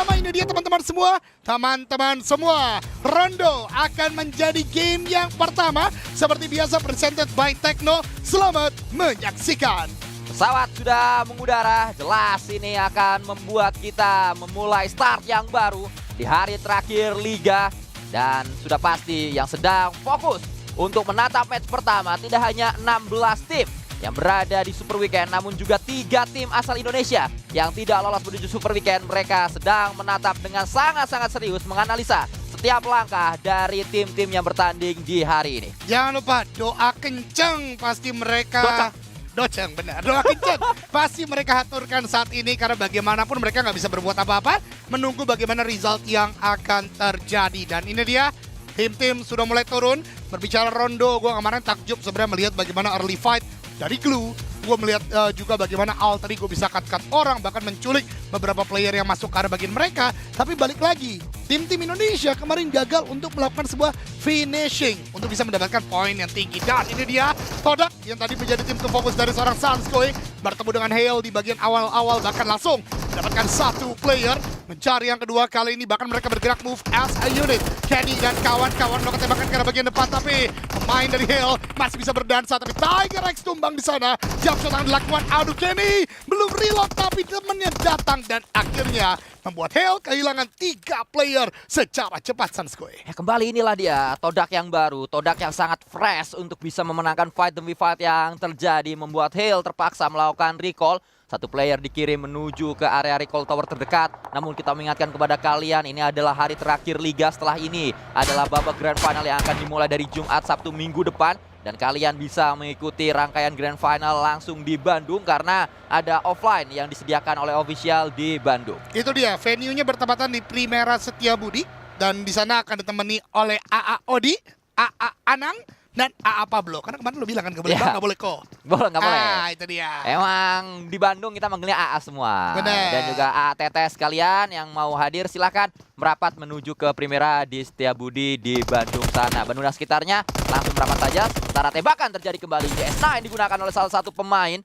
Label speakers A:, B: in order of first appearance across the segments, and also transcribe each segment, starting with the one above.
A: pertama ini dia teman-teman semua. Teman-teman semua, Rondo akan menjadi game yang pertama. Seperti biasa presented by Tekno. Selamat menyaksikan.
B: Pesawat sudah mengudara, jelas ini akan membuat kita memulai start yang baru di hari terakhir Liga. Dan sudah pasti yang sedang fokus untuk menatap match pertama tidak hanya 16 tim yang berada di Super Weekend, namun juga 3 tim asal Indonesia yang tidak lolos menuju Super Weekend. Mereka sedang menatap dengan sangat-sangat serius menganalisa setiap langkah dari tim-tim yang bertanding di hari ini.
A: Jangan lupa doa kenceng pasti mereka... Doceng, benar. Doa kenceng pasti mereka haturkan saat ini karena bagaimanapun mereka nggak bisa berbuat apa-apa. Menunggu bagaimana result yang akan terjadi. Dan ini dia, tim-tim sudah mulai turun. Berbicara Rondo, gue kemarin takjub sebenarnya melihat bagaimana early fight dari Glue. Gue melihat juga bagaimana Alter Ego bisa cut-cut orang, bahkan menculik beberapa player yang masuk ke arah bagian mereka. Tapi balik lagi, tim-tim Indonesia kemarin gagal untuk melakukan sebuah finishing untuk bisa mendapatkan poin yang tinggi. Dan ini dia, Todak yang tadi menjadi tim fokus dari seorang Sanskoy bertemu dengan Hale di bagian awal-awal, bahkan langsung mendapatkan satu player. Mencari yang kedua kali ini, bahkan mereka bergerak move as a unit. Kenny dan kawan-kawan melakukan tembakan ke arah bagian depan, tapi pemain dari Hale masih bisa berdansa. Tapi Tiger X tumbang di sana. Jump shot yang dilakukan, aduh Kenny belum reload, tapi temennya datang dan akhirnya membuat Hale kehilangan 3 player secara cepat. Sanskoy.
B: Ya, kembali inilah dia, Todak yang baru, Todak yang sangat fresh untuk bisa memenangkan fight demi fight yang terjadi, membuat Hale terpaksa melakukan recall. Satu player dikirim menuju ke area recall tower terdekat. Namun kita mengingatkan kepada kalian, ini adalah hari terakhir Liga. Setelah ini adalah babak Grand Final yang akan dimulai dari Jumat, Sabtu, Minggu depan. Dan kalian bisa mengikuti rangkaian Grand Final langsung di Bandung karena ada offline yang disediakan oleh official di Bandung.
A: Itu dia, venue-nya bertepatan di Primera Setiabudi. Dan di sana akan ditemani oleh AA Odi, AA Anang, dan AA Pablo. Karena kemarin lu bilang kan nggak boleh
B: Ya.
A: nggak boleh kok.
B: Boleh, nggak boleh.
A: Ah, itu dia.
B: Emang di Bandung kita manggilnya AA semua.
A: Bener.
B: Dan juga AA Tetes kalian yang mau hadir silahkan merapat menuju ke Primera di Setiabudi di Bandung sana. Bandung dan sekitarnya langsung merapat saja. Sementara tembakan terjadi kembali. JS9 digunakan oleh salah satu pemain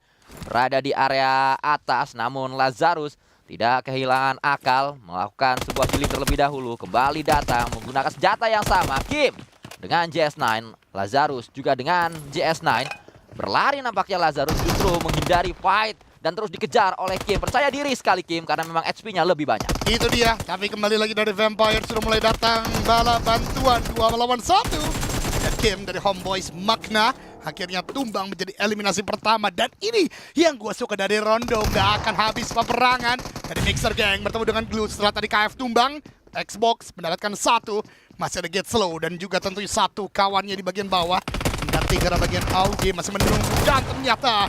B: berada di area atas. Namun Lazarus tidak kehilangan akal, melakukan sebuah healing terlebih dahulu. Kembali datang menggunakan senjata yang sama. Kim dengan JS9, Lazarus juga dengan JS9. Berlari nampaknya Lazarus justru menghindari fight dan terus dikejar oleh Kim. Percaya diri sekali Kim karena memang HP-nya lebih banyak.
A: Itu dia, tapi kembali lagi dari Vampire sudah mulai datang bala bantuan 2 melawan 1. Dan game dari Homeboys Magna akhirnya tumbang menjadi eliminasi pertama. Dan ini yang gue suka dari Rondo, nggak akan habis peperangan. Dari Mixer Gang bertemu dengan Glue setelah tadi KF tumbang. Xbox mendapatkan 1, masih ada Get Slow dan juga tentunya 1 kawannya di bagian bawah. Nanti ke bagian AUG masih menunggu dan ternyata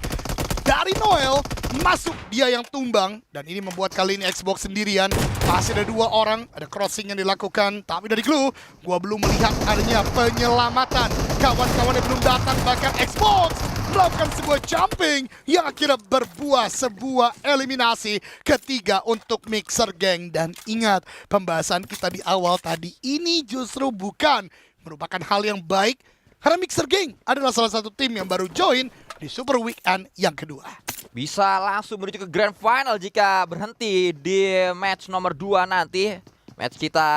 A: dari Noel masuk dia yang tumbang. Dan ini membuat kali ini Xbox sendirian. Masih ada 2 orang, ada crossing yang dilakukan. Tapi dari Glue, gua belum melihat adanya penyelamatan. Kawan-kawan yang belum datang, bahkan Xbox melakukan sebuah jumping yang akhirnya berbuah sebuah eliminasi ketiga untuk Mixer Gang. Dan ingat, pembahasan kita di awal tadi, ini justru bukan merupakan hal yang baik karena Mixer Gang adalah salah satu tim yang baru join di Super Weekend yang kedua.
B: Bisa langsung menuju ke Grand Final jika berhenti di match nomor 2 nanti. Match kita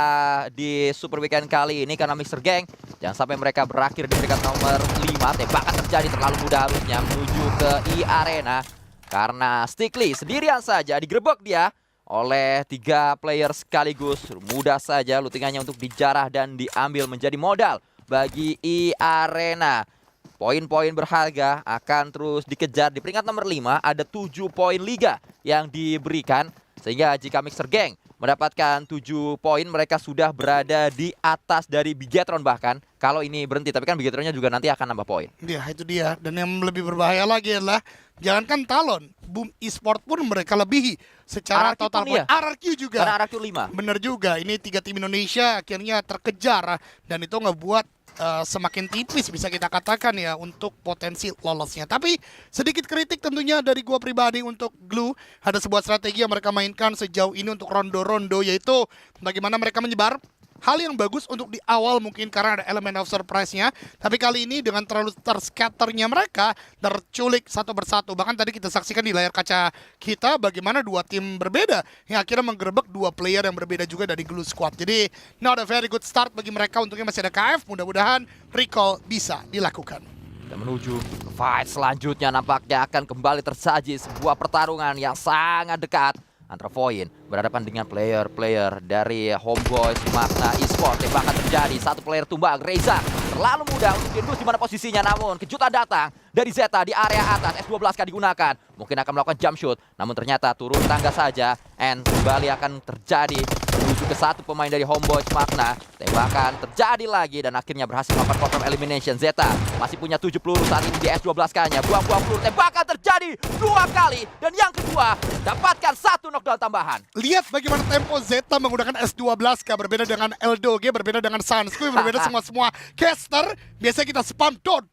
B: di Super Weekend kali ini karena Mixer Gang jangan sampai mereka berakhir di peringkat nomor 5. Tembakan terjadi terlalu mudah harusnya menuju ke E-Arena karena Stickly sendirian saja digerebek dia oleh 3 player sekaligus. Mudah saja lootingannya untuk dijarah dan diambil menjadi modal bagi E-Arena. Poin-poin berharga akan terus dikejar. Di peringkat nomor 5 ada 7 poin Liga yang diberikan. Sehingga jika Mixer Gang mendapatkan 7 poin, mereka sudah berada di atas dari Bigetron bahkan. Kalau ini berhenti, tapi kan Bigetronnya juga nanti akan nambah poin.
A: Ya, itu dia. Dan yang lebih berbahaya lagi adalah jangankan Talon, Boom Esport pun mereka lebihi secara
B: RRQ
A: total
B: pun
A: poin.
B: iya.
A: RRQ juga.
B: Karena RRQ 5.
A: Bener juga, ini 3 tim Indonesia akhirnya terkejar. Dan itu ngebuat semakin tipis bisa kita katakan ya untuk potensi lolosnya. Tapi sedikit kritik tentunya dari gua pribadi untuk Glue. Ada sebuah strategi yang mereka mainkan sejauh ini untuk rondo-rondo, yaitu bagaimana mereka menyebar hal yang bagus untuk di awal mungkin karena ada elemen of surprise-nya. Tapi kali ini dengan terlalu terskatternya mereka, terculik satu persatu. Bahkan tadi kita saksikan di layar kaca kita bagaimana dua tim berbeda yang akhirnya menggerebek dua player yang berbeda juga dari Glue Squad. Jadi not a very good start bagi mereka. Untungnya masih ada KF, mudah-mudahan recall bisa dilakukan.
B: Dan menuju fight selanjutnya nampaknya akan kembali tersaji sebuah pertarungan yang sangat dekat antara Voin berhadapan dengan player-player dari Homeboyz Magna Esports. Tembakan terjadi, satu player tumbang, Reza terlalu mudah untuk diendus di mana posisinya, namun kejutan datang dari Zeta di area atas. S12 digunakan, mungkin akan melakukan jump shoot, namun ternyata turun tangga saja, and kembali akan terjadi menuju ke satu pemain dari Homeboyz Magna. Tembakan terjadi lagi dan akhirnya berhasil melakukan confirm elimination. Zeta masih punya 7 peluru saat ini di S12-nya, buang-buang peluru, tembakan terjadi 2 kali, dan yang kedua dapatkan 1 knockdown tambahan.
A: Lihat bagaimana tempo Zeta menggunakan S12K, berbeda dengan Eldoge, berbeda dengan Sansku, berbeda semua caster. Biasanya kita spam dor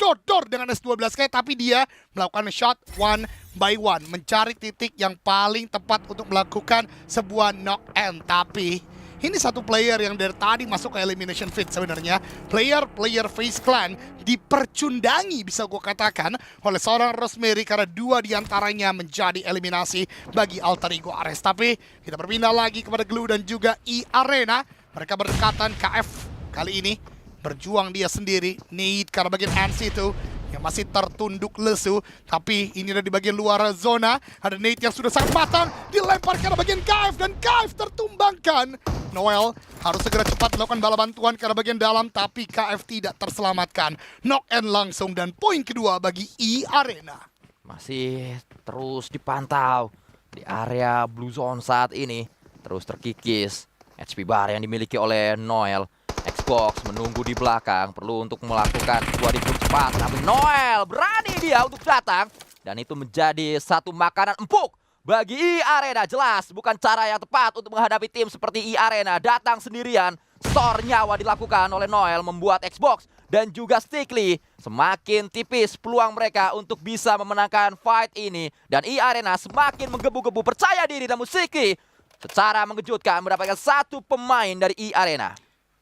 A: dengan S12K, tapi dia melakukan shot one by one, mencari titik yang paling tepat untuk melakukan sebuah knock-in. Tapi ini satu player yang dari tadi masuk ke elimination fit sebenarnya. Player FaZe Clan dipercundangi bisa gue katakan oleh seorang Rosemary karena 2 diantaranya menjadi eliminasi bagi Alter Ego Ares. Tapi kita berpindah lagi kepada Glue dan juga E-Arena. Mereka berdekatan, KF kali ini berjuang dia sendiri. Need karena bagian Hansi itu yang masih tertunduk lesu, tapi ini ada di bagian luar zona. Ada Nate yang sudah sangat matang, dilempar ke bagian KF dan KF tertumbangkan. Noel harus segera cepat melakukan bala bantuan ke bagian dalam, tapi KF tidak terselamatkan. Knock-in langsung dan poin kedua bagi E-Arena.
B: Masih terus dipantau di area Blue Zone saat ini, terus terkikis HP bar yang dimiliki oleh Noel. Xbox menunggu di belakang, perlu untuk melakukan sebuah reboot cepat, tapi Noel berani dia untuk datang, dan itu menjadi satu makanan empuk bagi E-Arena. Jelas bukan cara yang tepat untuk menghadapi tim seperti E-Arena. Datang sendirian, store nyawa dilakukan oleh Noel, membuat Xbox dan juga Stickly semakin tipis peluang mereka untuk bisa memenangkan fight ini, dan E-Arena semakin menggebu-gebu percaya diri, namun Stickly secara mengejutkan mendapatkan 1 pemain dari E-Arena.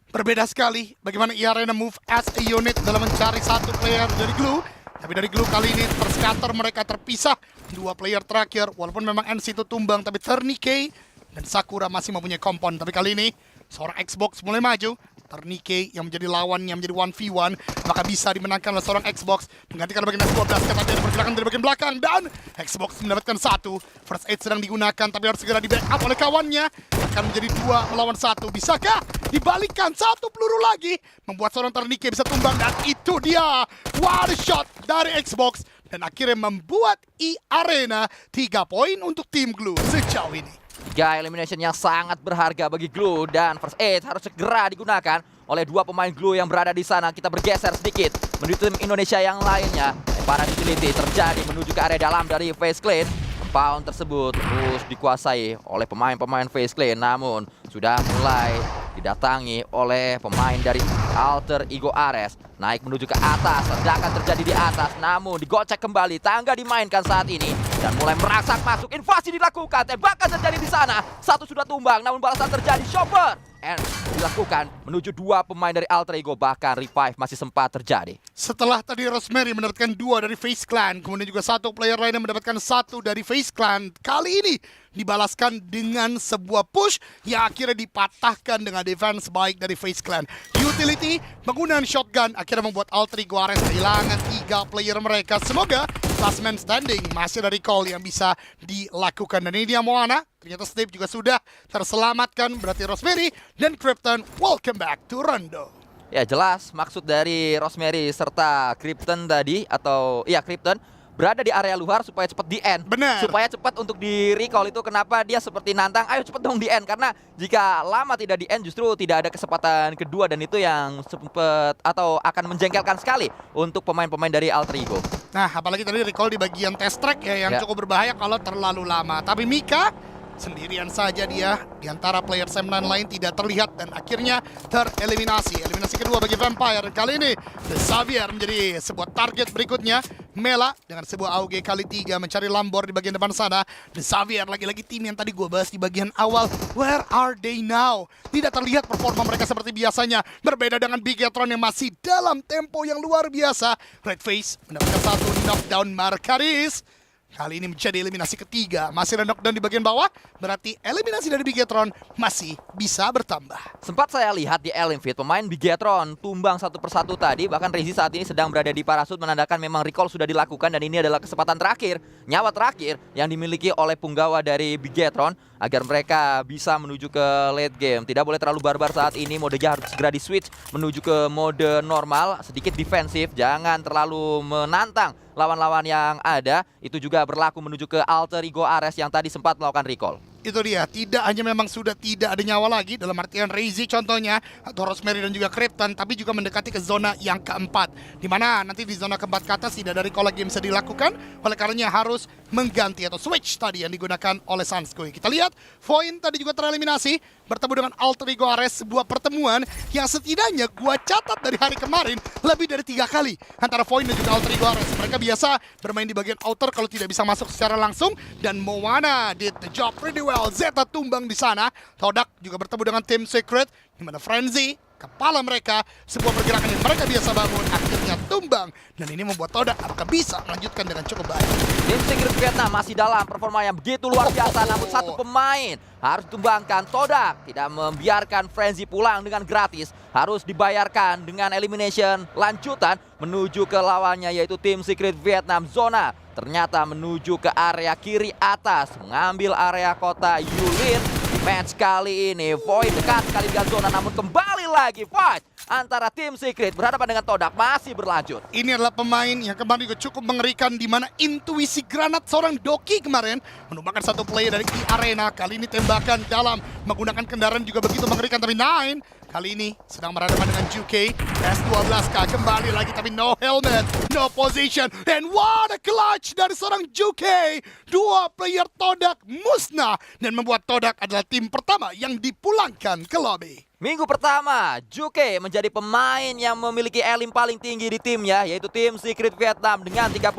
A: Berbeda sekali bagaimana E-Arena move as a unit dalam mencari satu player dari Glue. Tapi dari Glue kali ini terscatter, mereka terpisah. 2 player terakhir, walaupun memang NC itu tumbang, tapi Turnike dan Sakura masih mempunyai kompon. Tapi kali ini seorang Xbox mulai maju. Turnike yang menjadi lawannya, menjadi 1v1, maka bisa dimenangkan oleh seorang Xbox. Menggantikan bagian S12, tapi ada pergerakan dari bagian belakang, dan Xbox mendapatkan 1. First aid sedang digunakan, tapi harus segera di backup oleh kawannya. Akan menjadi 2 melawan 1. Bisakah dibalikan? 1 peluru lagi membuat seorang Turnike bisa tumbang, dan itu dia one shot dari Xbox, dan akhirnya membuat E-Arena 3 poin untuk tim Glue sejauh ini.
B: 3 elimination yang sangat berharga bagi Glue, dan first aid harus segera digunakan oleh 2 pemain Glue yang berada di sana. Kita bergeser sedikit menuju tim Indonesia yang lainnya. Para utility terjadi menuju ke area dalam dari FaZe Clan. Compound tersebut terus dikuasai oleh pemain-pemain FaZe Clan, namun sudah mulai didatangi oleh pemain dari Alter Ego Ares. Naik menuju ke atas, ledakan terjadi di atas, namun digocek kembali, tangga dimainkan saat ini, dan mulai merangsek masuk, invasi dilakukan, tembakan terjadi di sana, 1 sudah tumbang, namun balasan terjadi, Chopper and dilakukan menuju 2 pemain dari Alter Ego, bahkan revive masih sempat terjadi.
A: Setelah tadi Rosemary mendapatkan 2 dari FaZe Clan, kemudian juga 1 player lainnya mendapatkan 1 dari FaZe Clan. Kali ini dibalaskan dengan sebuah push yang akhirnya dipatahkan dengan defense baik dari FaZe Clan. Utility menggunakan shotgun akhirnya membuat Alter Ego Ares kehilangan 3 player mereka. Semoga last man standing masih ada recall yang bisa dilakukan. Dan ini dia Moana. Ternyata Snape juga sudah terselamatkan. Berarti Rosemary dan Krypton, welcome back to Rondo.
B: Ya jelas maksud dari Rosemary serta Krypton tadi, atau iya Krypton berada di area luar supaya cepat di end.
A: Benar.
B: Supaya cepat untuk di recall. Itu kenapa dia seperti nantang, ayo cepat dong di end. Karena jika lama tidak di end justru tidak ada kesempatan kedua, dan itu yang sempat atau akan menjengkelkan sekali untuk pemain-pemain dari Alter Ego.
A: Nah, apalagi tadi recall di bagian test track ya, yang cukup berbahaya kalau terlalu lama. Tapi Mika Sendirian saja dia di antara player Sam9 lain tidak terlihat dan akhirnya tereliminasi. Eliminasi kedua bagi Vampire. Kali ini The Xavier menjadi sebuah target berikutnya. Mela dengan sebuah AUG kali 3 mencari Lambor di bagian depan sana. The Xavier lagi-lagi tim yang tadi gue bahas di bagian awal. Where are they now? Tidak terlihat performa mereka seperti biasanya. Berbeda dengan Bigetron yang masih dalam tempo yang luar biasa. Red Face mendapatkan satu knockdown Markaris. Kali ini menjadi eliminasi ketiga. Masih ada knockdown di bagian bawah. Berarti eliminasi dari Bigetron masih bisa bertambah.
B: Sempat saya lihat di Elimfit, pemain Bigetron tumbang satu persatu tadi. Bahkan Rizy saat ini sedang berada di parasut, menandakan memang recall sudah dilakukan. Dan ini adalah kesempatan terakhir, nyawa terakhir yang dimiliki oleh punggawa dari Bigetron agar mereka bisa menuju ke late game. Tidak boleh terlalu barbar saat ini, modenya harus segera di switch menuju ke mode normal. Sedikit defensif, jangan terlalu menantang lawan-lawan yang ada. Itu juga berlaku menuju ke Alter Ego Ares yang tadi sempat melakukan recall.
A: Itu dia, tidak hanya memang sudah tidak ada nyawa lagi dalam artian Rizy contohnya atau Rosemary dan juga Krypton, tapi juga mendekati ke zona yang keempat, dimana nanti di zona keempat ke atas tidak ada recall lagi yang bisa dilakukan, oleh karenanya harus mengganti atau switch tadi yang digunakan oleh Sanskui. Kita lihat Void tadi juga tereliminasi bertemu dengan Alter Ego Ares, sebuah pertemuan yang setidaknya gua catat dari hari kemarin lebih dari 3 kali antara Void dan juga Alter Ego Ares. Mereka biasa bermain di bagian outer kalau tidak bisa masuk secara langsung, dan Moana did the job pretty well. Zeta tumbang di sana. Todak juga bertemu dengan tim Secret, di mana Frenzy, kepala mereka, sebuah pergerakan yang mereka biasa bangun, akhirnya tumbang. Dan ini membuat Todak apakah bisa melanjutkan dengan cukup baik.
B: Tim Secret Vietnam masih dalam performa yang begitu luar biasa, namun satu pemain harus ditumbangkan. Todak tidak membiarkan Frenzy pulang dengan gratis, harus dibayarkan dengan elimination lanjutan menuju ke lawannya, yaitu tim Secret Vietnam. Zona ternyata menuju ke area kiri atas, mengambil area kota Yulin. Match kali ini Void dekat sekali dengan zona, namun kembali lagi fight antara tim Secret berhadapan dengan Todak masih berlanjut.
A: Ini adalah pemain yang kemarin juga cukup mengerikan, di mana intuisi granat seorang Doki kemarin menumbangkan satu player dari arena. Kali ini tembakan dalam menggunakan kendaraan juga begitu mengerikan, tapi Nine kali ini sedang berhadapan dengan Juke. S12K kembali lagi tapi no helmet, no position, and what a clutch dari seorang Juke. Dua player Todak musnah dan membuat Todak adalah tim pertama yang dipulangkan ke lobby.
B: Minggu pertama, Juke menjadi pemain yang memiliki elim paling tinggi di timnya, yaitu tim Secret Vietnam dengan 31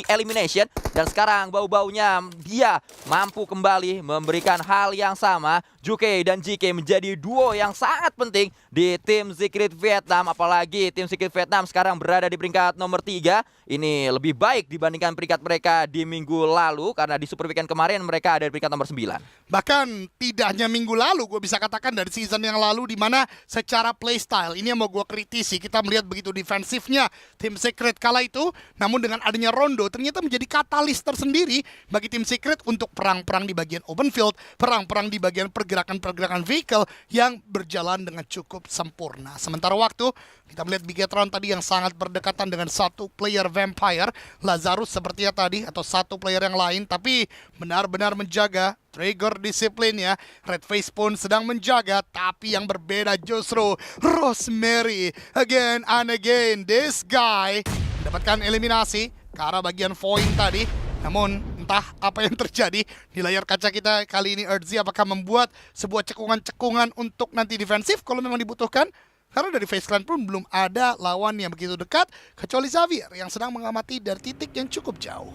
B: elimination. Dan sekarang bau-baunya dia mampu kembali memberikan hal yang sama. Juke dan JK menjadi duo yang sangat penting di tim Secret Vietnam. Apalagi tim Secret Vietnam sekarang berada di peringkat nomor 3. Ini lebih baik dibandingkan peringkat mereka di minggu lalu, karena di Super Weekend kemarin mereka ada di peringkat nomor 9.
A: Bahkan tidak hanya minggu lalu, gue bisa katakan dari season yang lalu, di mana secara playstyle ini yang mau gue kritisi. Kita melihat begitu defensifnya tim Secret kala itu, namun dengan adanya Rondo ternyata menjadi katalis tersendiri bagi tim Secret untuk perang-perang di bagian open field, perang-perang di bagian pergerakan-pergerakan vehicle yang berjalan dengan cukup sempurna. Sementara waktu kita melihat Bigetron tadi yang sangat berdekatan dengan satu player Vampire, Lazarus sepertinya tadi, atau satu player yang lain, tapi benar-benar menjaga trigger disiplinnya. Red Face pun sedang menjaga, tapi yang berbeda justru Rosemary. Again and again, this guy mendapatkan eliminasi ke arah bagian Void tadi. Namun entah apa yang terjadi di layar kaca kita kali ini, Earthzy apakah membuat sebuah cekungan-cekungan untuk nanti defensif kalau memang dibutuhkan? Karena dari Face Clan pun belum ada lawan yang begitu dekat, kecuali Xavier yang sedang mengamati dari titik yang cukup jauh.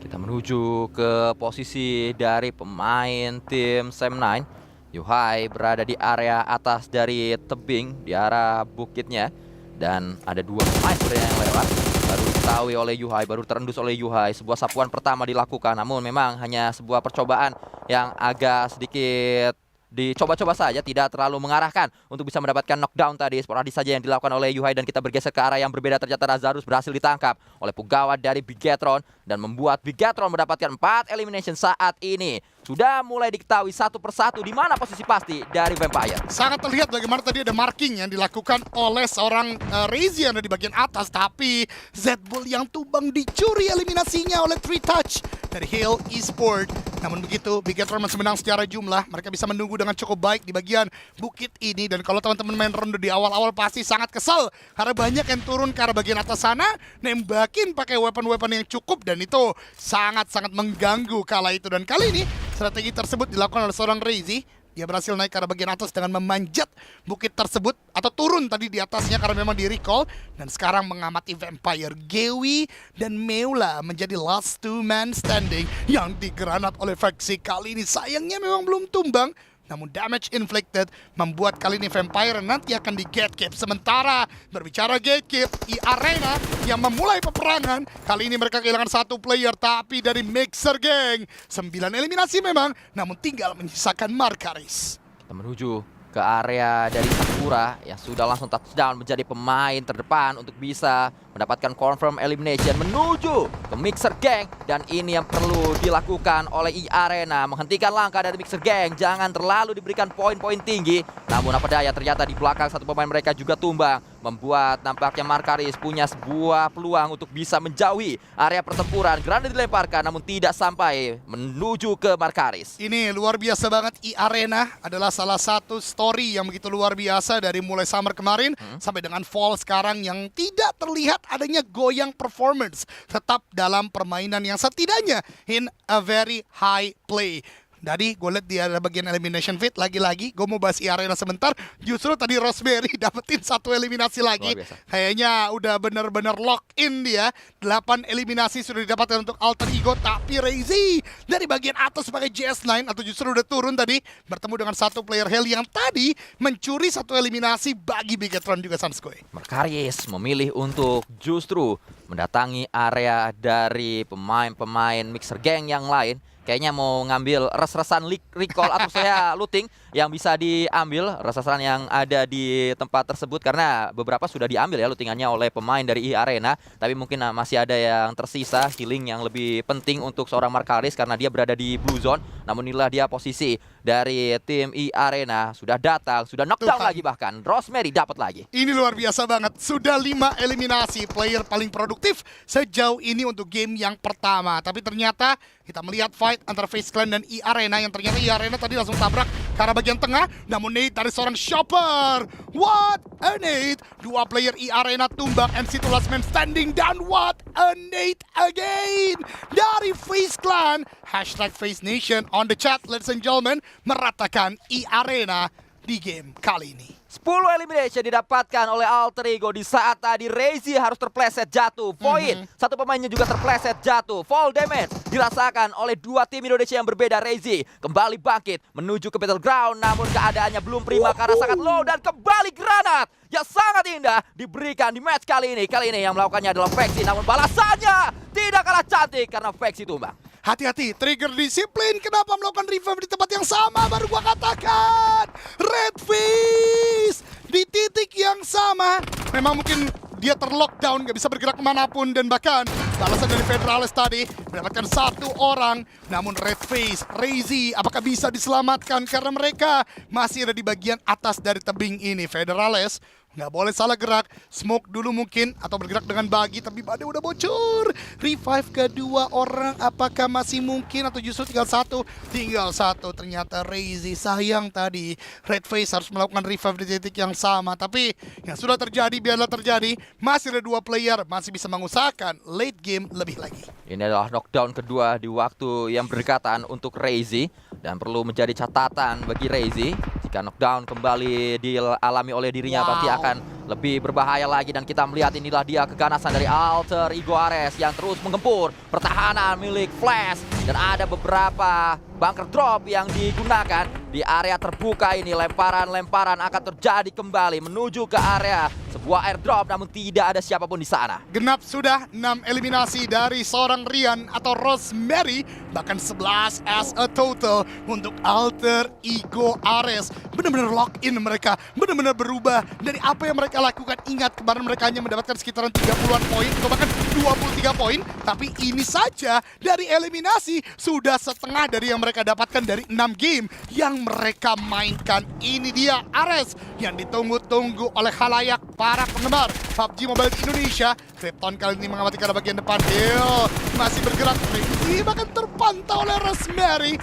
B: Kita menuju ke posisi dari pemain tim Sam9. Yuhai berada di area atas dari tebing, di arah bukitnya. Dan ada dua pemain sebenarnya yang lewat. Baru diketahui oleh Yuhai, baru terendus oleh Yuhai. Sebuah sapuan pertama dilakukan, namun memang hanya sebuah percobaan yang agak sedikit dicoba-coba saja, tidak terlalu mengarahkan untuk bisa mendapatkan knockdown tadi. Sporadis saja yang dilakukan oleh Yuhai, dan kita bergeser ke arah yang berbeda. Ternyata Lazarus berhasil ditangkap oleh punggawa dari Bigetron dan membuat Bigetron mendapatkan 4 elimination saat ini. Sudah mulai diketahui satu persatu di mana posisi pasti dari Vampire.
A: Sangat terlihat bagaimana tadi ada marking yang dilakukan oleh seorang Rizy yang ada di bagian atas, tapi Z-Bull yang tumbang dicuri eliminasinya oleh 3 touch dari Hale Esport. Namun begitu, Bigetron masih menang secara jumlah. Mereka bisa menunggu dengan cukup baik di bagian bukit ini. Dan kalau teman-teman main ronde di awal-awal pasti sangat kesel, karena banyak yang turun ke arah bagian atas sana, nembakin pakai weapon-weapon yang cukup, dan itu sangat-sangat mengganggu kala itu. Dan kali ini Strategi tersebut dilakukan oleh seorang Reizi. Dia berhasil naik ke arah bagian atas dengan memanjat bukit tersebut. Atau turun tadi di atasnya karena memang di-recall. Dan sekarang mengamati Vampire. Gewi dan Meula menjadi last two man standing yang digranat oleh faksi kali ini. Sayangnya memang belum tumbang. Namun damage inflicted membuat kali ini Vampire nanti akan di gatekeep. Sementara berbicara gatekeep, Arena yang memulai peperangan. Kali ini mereka kehilangan satu player, tapi dari Mixer Gang 9 eliminasi memang, namun tinggal menyisakan Markaris.
B: Kita menuju ke area dari Sakura yang sudah langsung touchdown menjadi pemain terdepan untuk bisa mendapatkan confirm elimination menuju ke Mixer Gang. Dan ini yang perlu dilakukan oleh Arena, menghentikan langkah dari Mixer Gang. Jangan terlalu diberikan poin-poin tinggi. Namun apa daya, ternyata di belakang satu pemain mereka juga tumbang, membuat nampaknya Markaris punya sebuah peluang untuk bisa menjauhi area pertempuran. Granat dilemparkan namun tidak sampai menuju ke Markaris.
A: Ini luar biasa banget. Arena adalah salah satu story yang begitu luar biasa dari mulai summer kemarin sampai dengan fall sekarang, yang tidak terlihat adanya goyang performance, tetap dalam permainan yang setidaknya in a very high play. Tadi gue liat di ada bagian elimination fit, lagi-lagi gue mau bahas Arena sebentar. Justru tadi Rosemary dapetin satu eliminasi lagi. Kayaknya udah bener-bener lock in dia. 8 eliminasi sudah didapatkan untuk Alter Ego. Tapi Reizi dari bagian atas sebagai JS9 atau justru udah turun tadi, bertemu dengan satu player Hell yang tadi mencuri satu eliminasi bagi Bigetron juga Sanskoy.
B: Markaris memilih untuk justru mendatangi area dari pemain-pemain Mixer Gang yang lain. Kayaknya mau ngambil res-resan recall atau saya looting yang bisa diambil, res-resan yang ada di tempat tersebut, karena beberapa sudah diambil ya lootingannya oleh pemain dari Arena. Tapi mungkin masih ada yang tersisa, healing yang lebih penting untuk seorang Markaris karena dia berada di blue zone. Namun inilah dia posisi dari tim Arena, sudah datang, sudah knockdown lagi, bahkan Rosemary dapat lagi.
A: Ini luar biasa banget, sudah 5 eliminasi, player paling produktif sejauh ini untuk game yang pertama. Tapi ternyata kita melihat fight antara FaZe Clan dan Arena, yang ternyata Arena tadi langsung tabrak ke arah bagian tengah. Namun nade dari seorang Shopper. What a nade. Dua player Arena tumbang, NC2 last man standing. Dan what a nade again dari FaZe Clan. Hashtag FaZe Nation on the chat, ladies and gentlemen, meratakan Arena di game kali ini.
B: 10 elimination didapatkan oleh Alter Ego di saat tadi Reizi harus terpleset jatuh. Void, satu pemainnya juga terpleset jatuh. Fall damage dirasakan oleh dua tim Indonesia yang berbeda. Reizi kembali bangkit menuju ke battleground, namun keadaannya belum prima karena sangat low. Dan kembali granat yang sangat indah diberikan di match kali ini. Kali ini yang melakukannya adalah Vexy, namun balasannya tidak kalah cantik karena Vexy tumbang.
A: Hati-hati, trigger disiplin. Kenapa melakukan revive di tempat yang sama? Baru gua katakan, Redfish di titik yang sama. Memang mungkin dia terlockdown, gak bisa bergerak kemanapun. Dan bahkan balasan dari Federales tadi mendapatkan satu orang. Namun Redfish, Reizi, apakah bisa diselamatkan? Karena mereka masih ada di bagian atas dari tebing ini. Federales nggak boleh salah gerak, smoke dulu mungkin, atau bergerak dengan bagi, tapi badai udah bocor. Revive kedua orang, apakah masih mungkin atau justru tinggal satu? Tinggal satu, ternyata Reizi. Sayang tadi Redface harus melakukan revive di titik yang sama, tapi yang sudah terjadi biarlah terjadi. Masih ada dua player, masih bisa mengusahakan late game lebih lagi.
B: Ini adalah knockdown kedua di waktu yang berdekatan untuk Reizi, dan perlu menjadi catatan bagi Reizi. Jika knockdown kembali dialami oleh dirinya, pasti akan lebih berbahaya lagi. Dan kita melihat inilah dia keganasan dari Alter Ego Ares yang terus menggempur pertahanan milik Flash. Dan ada beberapa bunker drop yang digunakan di area terbuka ini. Lemparan-lemparan akan terjadi kembali menuju ke area sebuah airdrop, namun tidak ada siapapun di sana.
A: Genap sudah 6 eliminasi dari seorang Rian atau Rosemary, bahkan 11 as a total untuk Alter Ego Ares. Benar-benar lock in mereka, benar-benar berubah dari apa yang mereka lakukan. Ingat, kemarin mereka hanya mendapatkan sekitaran 30-an poin atau bahkan 23 poin, tapi ini saja dari eliminasi sudah setengah dari yang mereka dapatkan dari 6 game yang mereka mainkan. Ini dia Ares yang ditunggu-tunggu oleh khalayak para penggemar PUBG Mobile Indonesia. Krypton kali ini mengamati ke arah bagian depan. Hill masih bergerak, bahkan terpantau oleh Rosemary.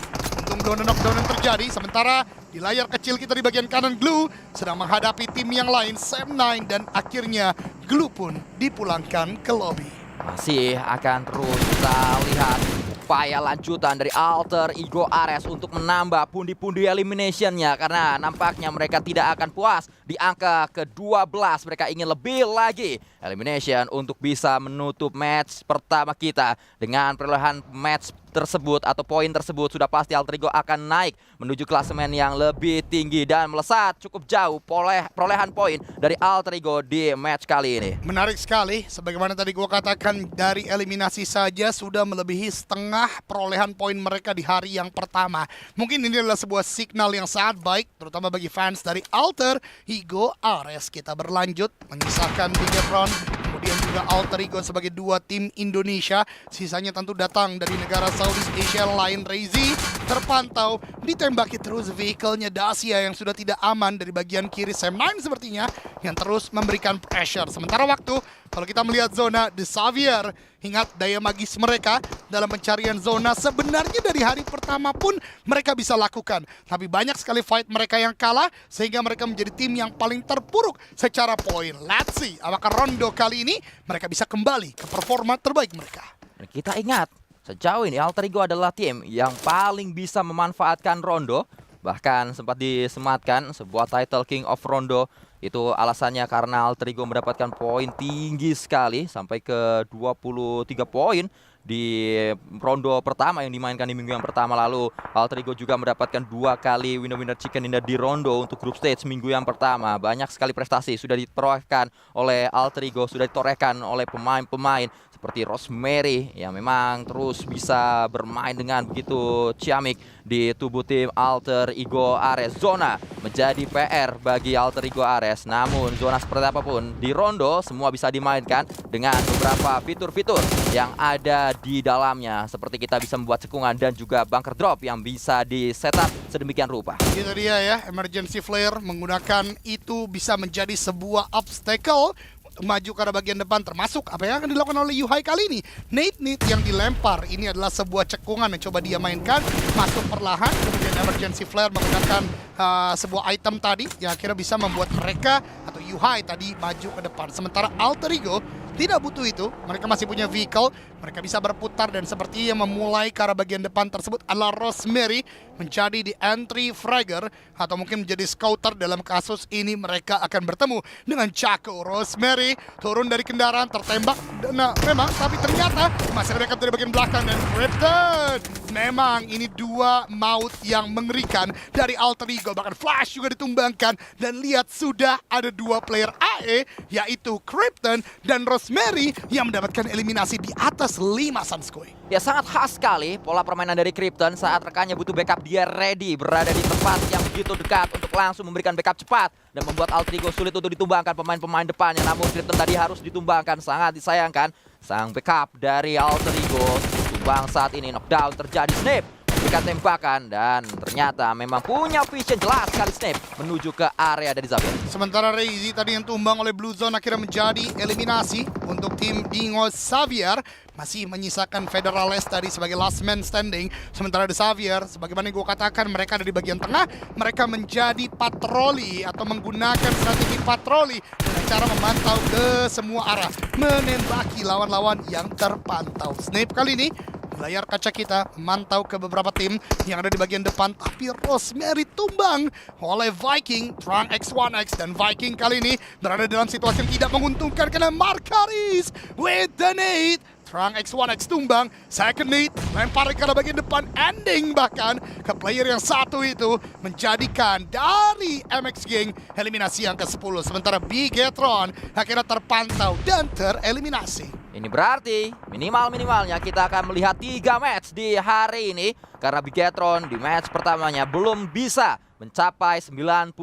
A: Untung knockdown yang terjadi. Sementara di layar kecil kita di bagian kanan, Glue sedang menghadapi tim yang lain, Sam9, dan akhirnya Glue pun dipulangkan ke lobby.
B: Masih akan terus kita lihat upaya lanjutan dari Alter Ego Ares untuk menambah pundi-pundi eliminationnya, karena nampaknya mereka tidak akan puas di angka ke-12. Mereka ingin lebih lagi elimination untuk bisa menutup match pertama kita. Dengan perolehan match tersebut atau poin tersebut, sudah pasti Alter Ego akan naik menuju klasemen yang lebih tinggi dan melesat cukup jauh perolehan poin dari Alter Ego di match kali ini.
A: Menarik sekali, sebagaimana tadi gue katakan, dari eliminasi saja sudah melebihi setengah perolehan poin mereka di hari yang pertama. Mungkin ini adalah sebuah signal yang sangat baik, terutama bagi fans dari Alter Ego Ares. Kita berlanjut, menyisakan Bigetron, kemudian juga Alter Ego sebagai dua tim Indonesia. Sisanya tentu datang dari negara Southeast Asia lain. Reizi terpantau ditembaki terus vehicle-nya Dacia yang sudah tidak aman dari bagian kiri. Sam9 sepertinya yang terus memberikan pressure. Sementara waktu, kalau kita melihat zona The Xavier, ingat daya magis mereka dalam pencarian zona sebenarnya dari hari pertama pun mereka bisa lakukan. Tapi banyak sekali fight mereka yang kalah sehingga mereka menjadi tim yang paling terpuruk secara poin. Let's see, apakah Rondo kali ini mereka bisa kembali ke performa terbaik mereka.
B: Dan kita ingat, sejauh ini Alter Ego adalah tim yang paling bisa memanfaatkan Rondo. Bahkan sempat disematkan sebuah title King of Rondo. Itu alasannya karena Alter Ego mendapatkan poin tinggi sekali, sampai ke 23 poin di rondo pertama yang dimainkan di minggu yang pertama lalu. Alter Ego juga mendapatkan 2 kali winner chicken dinner di rondo untuk group stage minggu yang pertama. Banyak sekali prestasi sudah ditorehkan oleh Alter Ego, sudah ditorehkan oleh pemain-pemain seperti Rosemary yang memang terus bisa bermain dengan begitu ciamik di tubuh tim Alter Ego Ares. Zona menjadi PR bagi Alter Ego Ares, namun zona seperti apapun di rondo semua bisa dimainkan dengan beberapa fitur-fitur yang ada di dalamnya, seperti kita bisa membuat cekungan dan juga bunker drop yang bisa di setup sedemikian rupa.
A: Itu dia ya, emergency flare, menggunakan itu bisa menjadi sebuah obstacle maju ke arah bagian depan, termasuk apa yang akan dilakukan oleh Yuhai kali ini. Nate yang dilempar, ini adalah sebuah cekungan yang coba dia mainkan, masuk perlahan, kemudian emergency flare menggunakan sebuah item tadi yang akhirnya bisa membuat mereka atau Yuhai tadi maju ke depan. Sementara Alter Ego tidak butuh itu, mereka masih punya vehicle, mereka bisa berputar dan seperti yang memulai ke arah bagian depan tersebut adalah Rosemary menjadi di entry fragger atau mungkin menjadi scouter. Dalam kasus ini mereka akan bertemu dengan Chaco. Rosemary turun dari kendaraan, tertembak, nah memang, tapi ternyata masih ada dari bagian belakang dan Krypton. Memang ini 2 maut yang mengerikan dari Alter Ego, bahkan Flash juga ditumbangkan dan lihat sudah ada 2 player AE yaitu Krypton dan Rosemary yang mendapatkan eliminasi di atas 5 Sanskoy.
B: Ya, sangat khas sekali pola permainan dari Krypton. Saat rekannya butuh backup, dia ready berada di tempat yang begitu dekat untuk langsung memberikan backup cepat dan membuat Alter Ego sulit untuk ditumbangkan pemain-pemain depannya. Namun Krypton tadi harus ditumbangkan, sangat disayangkan. Sang backup dari Alter Ego tumbang saat ini, knockdown terjadi. Snap memberikan tembakan dan ternyata memang punya vision jelas sekali Snap menuju ke area dari Xavier.
A: Sementara Reizi tadi yang tumbang oleh Blue Zone akhirnya menjadi eliminasi untuk tim Dingo Xavier. Masih menyisakan Federales tadi sebagai last man standing. Sementara The Xavier, sebagaimana gue katakan, mereka ada di bagian tengah. Mereka menjadi patroli atau menggunakan strategi patroli dengan cara memantau ke semua arah, menembaki lawan-lawan yang terpantau. Snape kali ini di layar kaca kita memantau ke beberapa tim yang ada di bagian depan, tapi Rosemary tumbang oleh Viking, Trang X1X, dan Viking kali ini berada dalam situasi yang tidak menguntungkan karena Markaris with the nade. Trang X1X tumbang, second nade, lempar ke bagian depan, ending bahkan ke player yang satu itu, menjadikan dari MX Gang eliminasi yang ke-10. Sementara Bigetron akhirnya terpantau dan tereliminasi.
B: Ini berarti minimalnya kita akan melihat 3 match di hari ini, karena Bigetron di match pertamanya belum bisa mencapai 97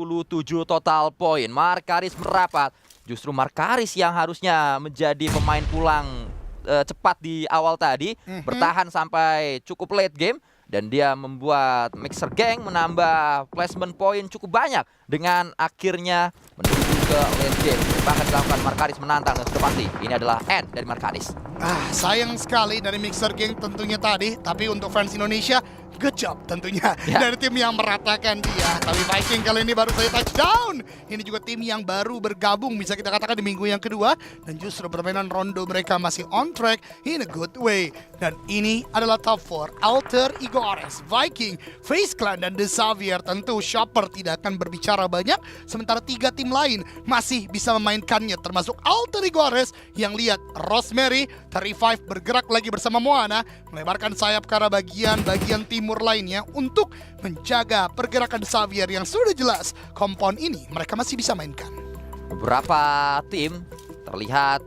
B: total poin. Markaris merapat, justru Markaris yang harusnya menjadi pemain pulang cepat di awal tadi, bertahan sampai cukup late game, dan dia membuat Mixer Gang menambah placement point cukup banyak dengan akhirnya menuju ke late game. Bahkan dilakukan Markaris menantang dan sudah pasti ini adalah end dari Markaris.
A: Sayang sekali dari Mixer Gang tentunya tadi, tapi untuk fans Indonesia, good job tentunya dari tim yang meratakan dia. Tapi Viking kali ini baru saja touchdown. Ini juga tim yang baru bergabung, bisa kita katakan di minggu yang kedua. Dan justru permainan Rondo mereka masih on track in a good way. Dan ini adalah top 4, Alter Ego Ares, Viking, FaZe Clan, dan The Xavier. Tentu Shopper tidak akan berbicara banyak, sementara 3 tim lain masih bisa memainkannya, termasuk Alter Ego Ares yang lihat Rosemary, 35 bergerak lagi bersama Moana, melebarkan sayap ke arah bagian timur lainnya untuk menjaga pergerakan Xavier yang sudah jelas kompon ini mereka masih bisa mainkan.
B: Beberapa tim terlihat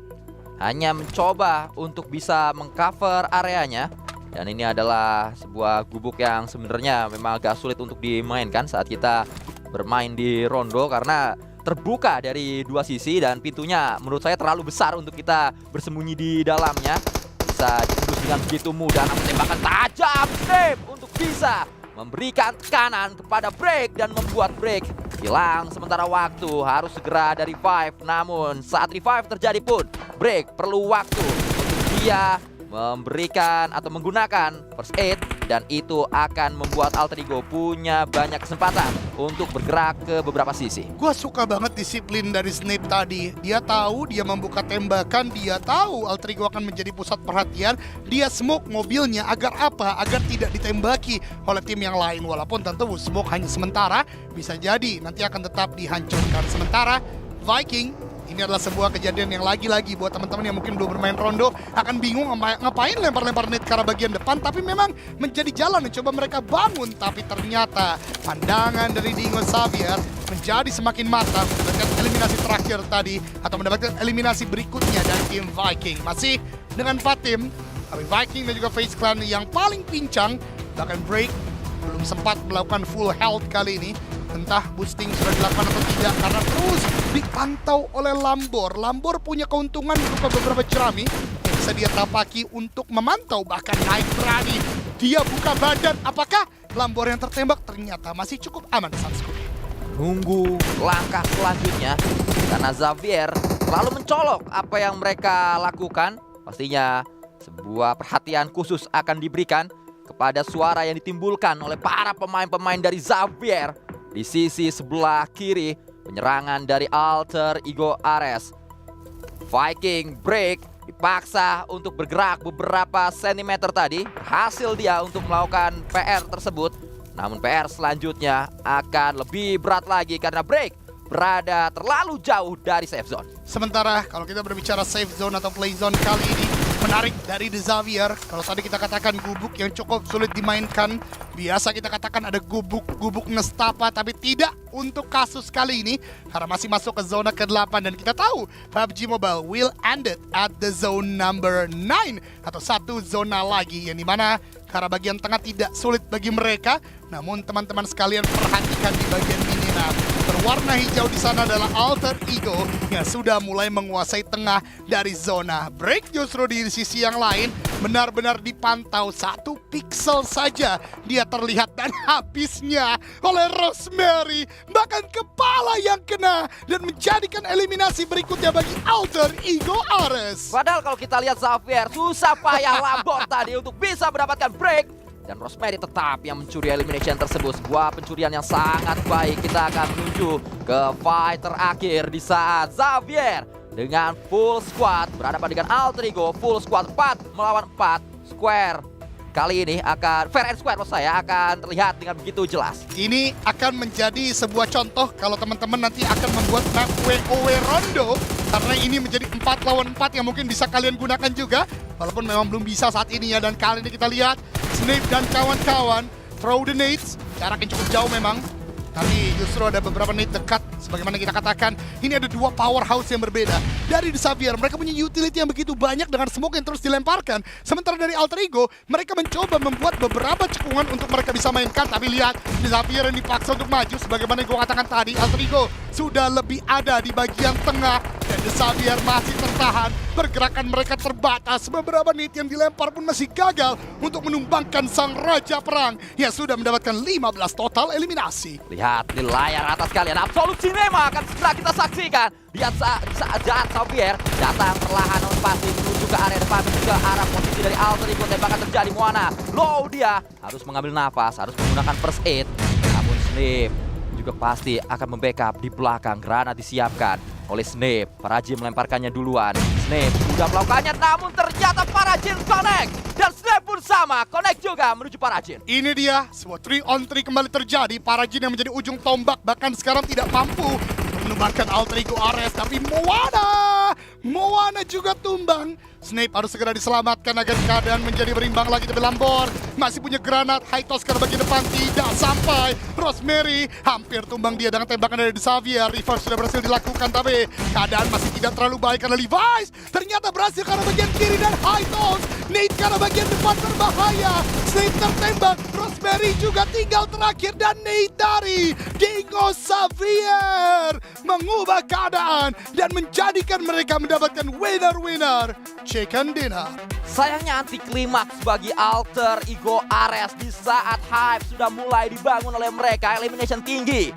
B: hanya mencoba untuk bisa mengcover areanya. Dan ini adalah sebuah gubuk yang sebenarnya memang agak sulit untuk dimainkan saat kita bermain di Rondo, karena terbuka dari 2 sisi dan pintunya menurut saya terlalu besar untuk kita bersembunyi di dalamnya. Bisa ditembus dengan begitu mudah, namun tembakan tajam Snape untuk bisa memberikan tekanan kepada Break dan membuat Break hilang sementara waktu. Harus segera dari Five, namun saat revive terjadi pun Break perlu waktu untuk dia memberikan atau menggunakan first aid, dan itu akan membuat Alter Ego punya banyak kesempatan untuk bergerak ke beberapa sisi.
A: Gua suka banget disiplin dari Snape tadi. Dia tahu dia membuka tembakan, dia tahu Alter Ego akan menjadi pusat perhatian. Dia smoke mobilnya agar apa? Agar tidak ditembaki oleh tim yang lain. Walaupun tentu smoke hanya sementara, bisa jadi nanti akan tetap dihancurkan. Sementara Viking, ini adalah sebuah kejadian yang lagi-lagi buat teman-teman yang mungkin belum bermain Rondo akan bingung ngapain lempar-lempar net ke arah bagian depan, tapi memang menjadi jalan yang coba mereka bangun. Tapi ternyata pandangan dari Dingo Xavier menjadi semakin matang mendapatkan eliminasi terakhir tadi atau mendapatkan eliminasi berikutnya dari tim Viking. Masih dengan 4 tim, tapi Viking dan juga FaZe Clan yang paling pincang, bahkan Break belum sempat melakukan full health kali ini. Entah boosting sudah dilakukan atau tidak, karena terus dipantau oleh Lambor. Lambor punya keuntungan berupa beberapa jerami yang bisa dia tapaki untuk memantau, bahkan naik berani. Dia buka badan, apakah Lambor yang tertembak ternyata masih cukup aman, Sansku.
B: Nunggu langkah selanjutnya, karena Xavier terlalu mencolok apa yang mereka lakukan. Pastinya sebuah perhatian khusus akan diberikan kepada suara yang ditimbulkan oleh para pemain-pemain dari Xavier. Di sisi sebelah kiri, penyerangan dari Alter Ego Ares. Viking Break dipaksa untuk bergerak beberapa sentimeter tadi. Hasil dia untuk melakukan PR tersebut. Namun PR selanjutnya akan lebih berat lagi karena Break berada terlalu jauh dari safe zone.
A: Sementara kalau kita berbicara safe zone atau play zone kali ini, menarik dari The Xavier. Kalau tadi kita katakan gubuk yang cukup sulit dimainkan, biasa kita katakan ada gubuk Nestapa, tapi tidak untuk kasus kali ini karena masih masuk ke zona ke-8, dan kita tahu PUBG Mobile will end it at the zone number 9 atau 1 zona lagi, yang dimana karena bagian tengah tidak sulit bagi mereka. Namun teman-teman sekalian perhatikan di bagian minimap, berwarna hijau di sana adalah Alter Ego yang sudah mulai menguasai tengah dari zona. Break justru di sisi yang lain benar-benar dipantau, 1 pixel saja dia terlihat, dan habisnya oleh Rosemary, bahkan kepala yang kena, dan menjadikan eliminasi berikutnya bagi Alter Ego Ares.
B: Padahal kalau kita lihat Xavier susah payah Lambor tadi untuk bisa mendapatkan Break, dan Rosemary tetap yang mencuri elimination tersebut. Sebuah pencurian yang sangat baik. Kita akan menuju ke fight terakhir di saat Xavier dengan full squad berhadapan dengan Alter Ego full squad 4 melawan 4. Square kali ini akan fair and square, maksud saya, akan terlihat dengan begitu jelas.
A: Ini akan menjadi sebuah contoh kalau teman-teman nanti akan membuat map WoW Rondo, karena ini menjadi 4 lawan 4 yang mungkin bisa kalian gunakan juga, walaupun memang belum bisa saat ini ya. Dan kali ini kita lihat Snape dan kawan-kawan throw the nades, jaraknya cukup jauh memang, tapi justru ada beberapa nade dekat. Sebagaimana kita katakan, ini ada 2 powerhouse yang berbeda. Dari The Xavier, mereka punya utility yang begitu banyak dengan smoke yang terus dilemparkan. Sementara dari Alter Ego, mereka mencoba membuat beberapa cekungan untuk mereka bisa mainkan. Tapi lihat, The Xavier yang dipaksa untuk maju. Sebagaimana yang gue katakan tadi, Alter Ego sudah lebih ada di bagian tengah. Dan Dan The Xavier masih tertahan. Pergerakan mereka terbatas. Beberapa nit yang dilempar pun masih gagal untuk menumbangkan sang Raja Perang yang sudah mendapatkan 15 total eliminasi.
B: Lihat di layar atas kalian, Absolute Cinema akan segera kita saksikan. Lihat saat Xavier datang perlahan namun pasti menuju ke area depan, menuju ke arah posisi dari Alter Ego. Tembakan terjadi, Moana low, dia harus mengambil nafas, harus menggunakan first aid. Namun Snape juga pasti akan membackup di belakang. Granat disiapkan oleh Snape. Parajin melemparkannya duluan. Snape sudah melakukannya, namun ternyata Parajin connect. Dan Snape pun sama, connect juga menuju Parajin.
A: Ini dia, sebuah 3-on-3 kembali terjadi. Parajin yang menjadi ujung tombak bahkan sekarang tidak mampu menumbangkan Alter Ego Ares. Tapi Moana juga tumbang. Snape harus segera diselamatkan agar keadaan menjadi berimbang lagi. Tapi Lambor masih punya granat. Hytos ke bagian depan tidak sampai. Rosemary hampir tumbang dia dengan tembakan dari Xavier. Reverse sudah berhasil dilakukan, tapi keadaan masih tidak terlalu baik karena Levi's ternyata berhasil karena bagian kiri dan Hytos. Nate karena bagian depan berbahaya. Snape tertembak. Rosemary juga tinggal terakhir dan Nate dari Dingo Xavier mengubah keadaan dan menjadikan mereka mendapatkan winner-winner chicken dinner.
B: Sayangnya anti klimaks bagi Alter Ego Ares di saat hype sudah mulai dibangun oleh mereka. Elimination tinggi.